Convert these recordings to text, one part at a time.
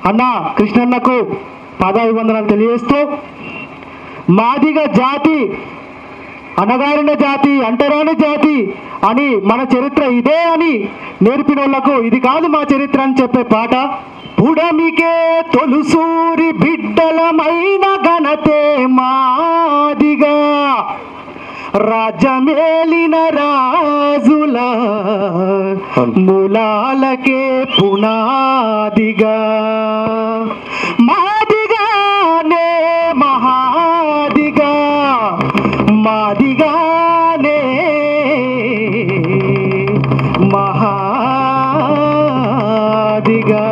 అన్న కృష్ణన్నకు పాదాభివందనాలు తెలియజేస్తూ, మాదిగ జాతి అనగారిన జాతి, అంటరాని జాతి అని మన చరిత్ర ఇదే అని నేర్పిన వాళ్ళకు ఇది కాదు మా చరిత్ర అని చెప్పే పాట. పుడమికే తొలుసూరి బిడ్డలమైన ఘనతే మాదిగా, రాజ్యమేలిన రాజుల మూలాలకే పునాదిగా, మాదిగానే మహాదిగా, మాదిగానే మహాదిగా.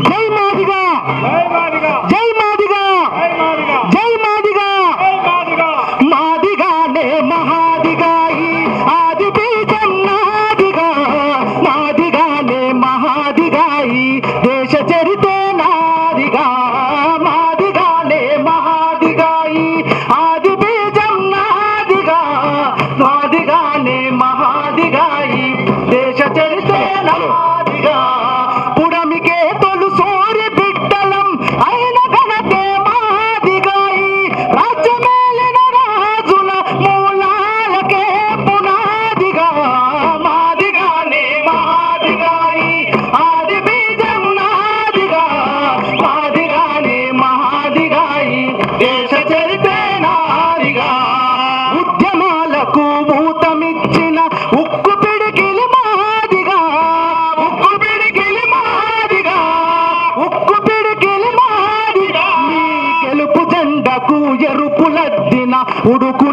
జై మాదిగా, జై మాదిగా, జై మాదిగా, మాదిగానే మహాదిగాయి ఆది బీజం నాదిగా, మాదిగానే మహాదిగాయి దేశ చరితే నాదిగా, మాదిగానే మహాదిగాయి ఆది బీజం నాదిగా, మాదిగానే మహాదిగాయి దేశ చరితే నాదిగా. పుడమికే తొలుసూరి బిడ్డలం అయిన ఘనతే మాదిగాయి, రాజ్యమేలిన రాజుల మూలాలకే పునాదిగా, మాదిగానే మహాదిగాయి ఆది బీజం నాదిగా, మాదిగానే మహాదిగాయి దేశ చరితే నాదిగా. ఉద్యమాలకు ఊతమిచ్చిన ఉక్కు పిడికిలి మాదిగా, ఉక్కు పిడికిలి మాదిగా, ఉక్కు పిడికిలి మాదిగా. మీ గెలుపు జెండకు ఎరుపులద్దిన ఉడుకు